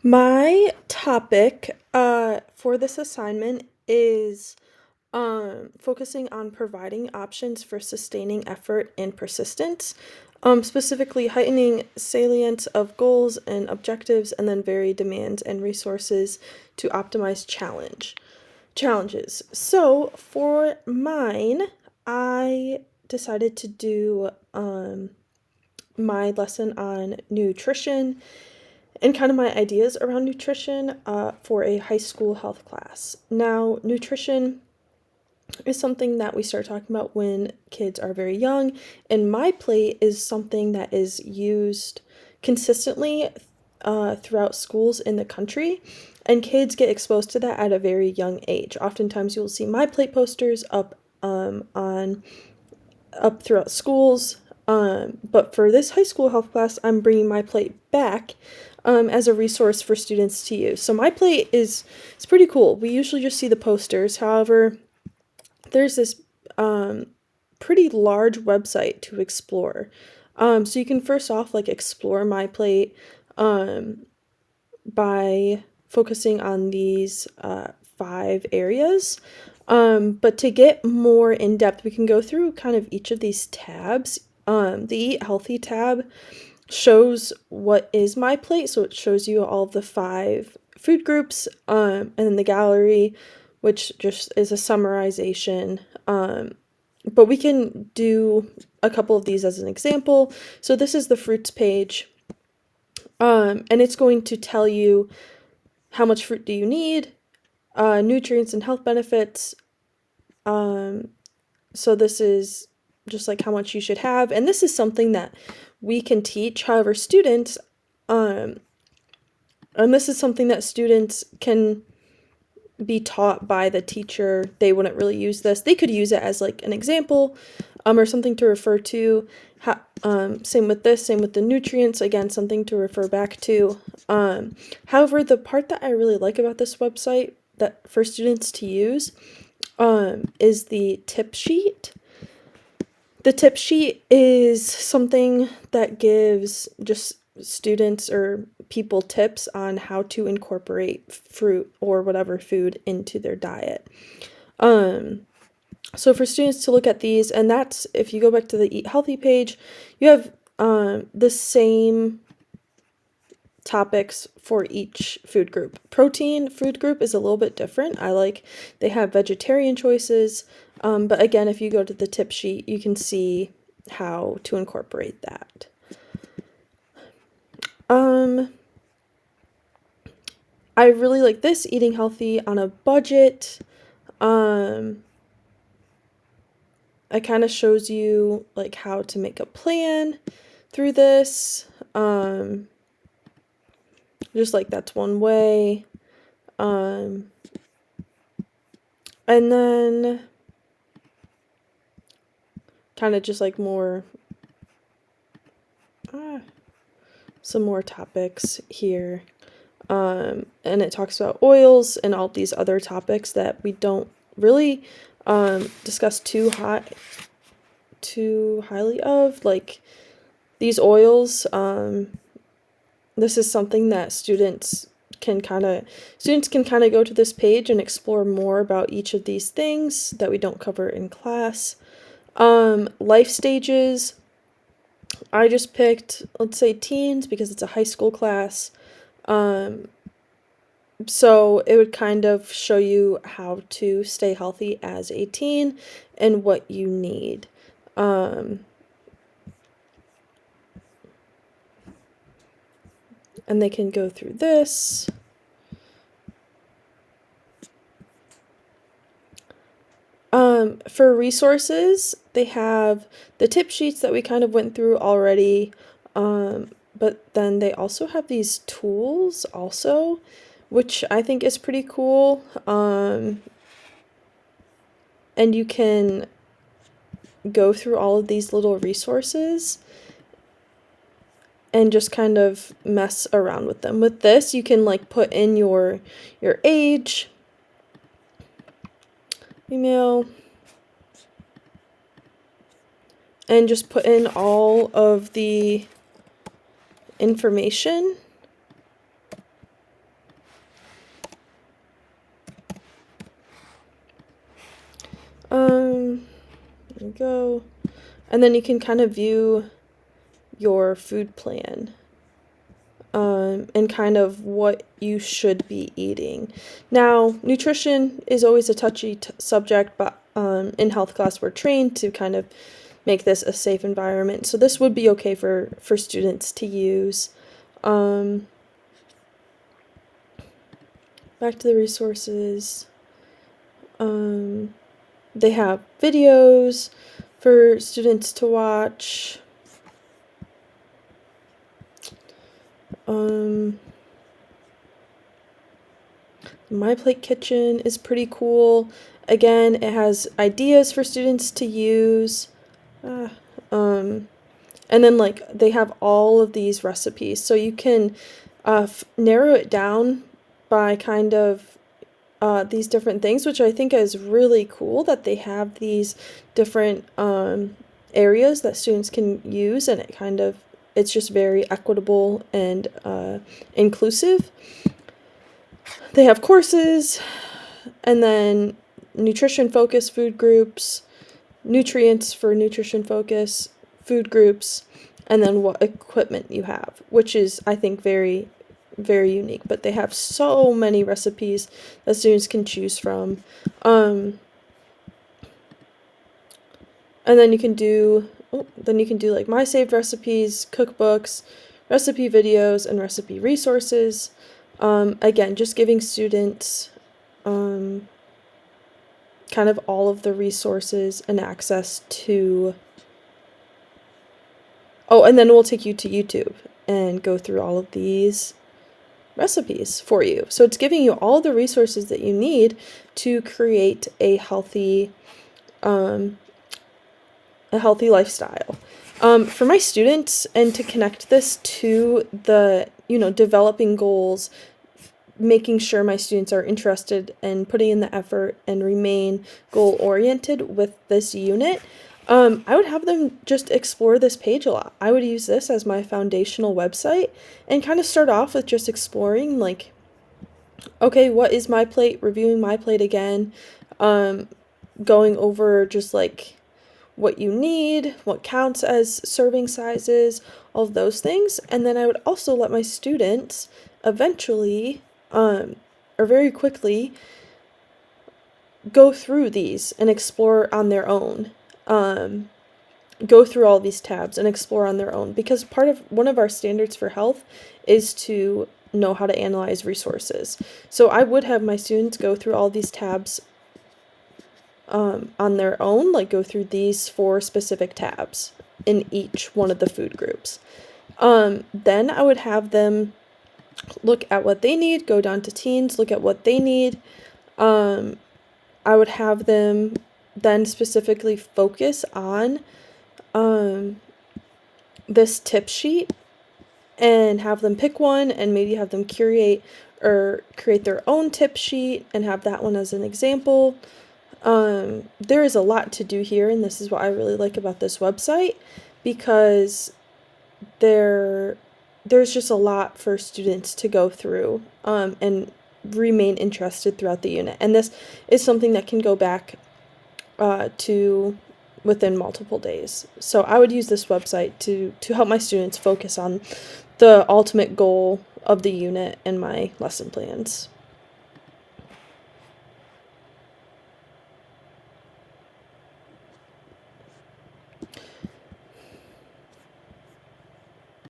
My topic for this assignment is focusing on providing options for sustaining effort and persistence, specifically heightening salience of goals and objectives, and then vary demands and resources to optimize challenges. So for mine, I decided to do my lesson on nutrition and kind of my ideas around nutrition for a high school health class. Now, nutrition is something that we start talking about when kids are very young, and Myplate is something that is used consistently throughout schools in the country, and kids get exposed to that at a very young age. Oftentimes, you'll see Myplate posters up throughout schools. But for this high school health class, I'm bringing Myplate back as a resource for students to use. So Myplate is it's pretty cool. We usually just see the posters. However, there's this pretty large website to explore. So you can first off explore Myplate by focusing on these 5 areas. But to get more in depth, we can go through kind of each of these tabs. The Eat Healthy tab shows what is Myplate, so it shows you all of the 5 food groups, and then the gallery, which just is a summarization. But we can do a couple of these as an example. So this is the fruits page, and it's going to tell you how much fruit do you need, nutrients and health benefits. So this is just like how much you should have, and this is something that we can teach. However, students, and this is something that students can be taught by the teacher. They wouldn't really use this. They could use it as like an example, or something to refer to. Same with this, same with the nutrients, again, something to refer back to. However, the part that I really like about this website that for students to use is the tip sheet. The tip sheet is something that gives just students or people tips on how to incorporate fruit or whatever food into their diet. So for students to look at these, and that's if you go back to the Eat Healthy page, you have the same topics for each food group. Protein food group is a little bit different. They have vegetarian choices, but again, if you go to the tip sheet, you can see how to incorporate that. I really like this, eating healthy on a budget. It kind of shows you like how to make a plan through this. Just like that's one way. And then kind of just like more some more topics here. And it talks about oils and all these other topics that we don't really discuss too highly of, like these oils. This is something that students can kind of go to this page and explore more about each of these things that we don't cover in class. Life stages, I just picked, let's say, teens because it's a high school class. So it would kind of show you how to stay healthy as a teen and what you need. And they can go through this. For resources, they have the tip sheets that we kind of went through already, but then they also have these tools also, which I think is pretty cool. And you can go through all of these little resources and just kind of mess around with them. With this, you can like put in your age, email, and just put in all of the information. There we go. And then you can kind of view your food plan, and kind of what you should be eating. Now, nutrition is always a touchy subject, but in health class, we're trained to kind of make this a safe environment. So this would be okay for students to use. Back to the resources. They have videos for students to watch. Myplate Kitchen is pretty cool. Again, it has ideas for students to use. And then like they have all of these recipes, so you can narrow it down by kind of these different things, which I think is really cool that they have these different areas that students can use, and it's just very equitable and inclusive. They have courses, and then nutrition focus food groups, nutrients for nutrition focus food groups, and then what equipment you have, which is, I think, very, very unique. But they have so many recipes that students can choose from. And then you can do like my saved recipes, cookbooks, recipe videos, and recipe resources. Again, just giving students kind of all of the resources and access to. Oh, and then we'll take you to YouTube and go through all of these recipes for you. So it's giving you all the resources that you need to create a healthy lifestyle. For my students, and to connect this to the, developing goals, making sure my students are interested and putting in the effort and remain goal oriented with this unit, I would have them just explore this page a lot. I would use this as my foundational website and kind of start off with just exploring, like, okay, what is my plate? Reviewing my plate again, going over just like what you need, what counts as serving sizes, all of those things. And then I would also let my students eventually, or very quickly, go through these and explore on their own. Go through all these tabs and explore on their own, because one of our standards for health is to know how to analyze resources. So I would have my students go through all these tabs on their own, like go through these 4 specific tabs in each one of the food groups. Then I would have them look at what they need, go down to teens, look at what they need. I would have them then specifically focus on this tip sheet and have them pick one, and maybe have them create their own tip sheet and have that one as an example. There is a lot to do here, and this is what I really like about this website, because there's just a lot for students to go through and remain interested throughout the unit. And this is something that can go back to within multiple days. So I would use this website to help my students focus on the ultimate goal of the unit and my lesson plans.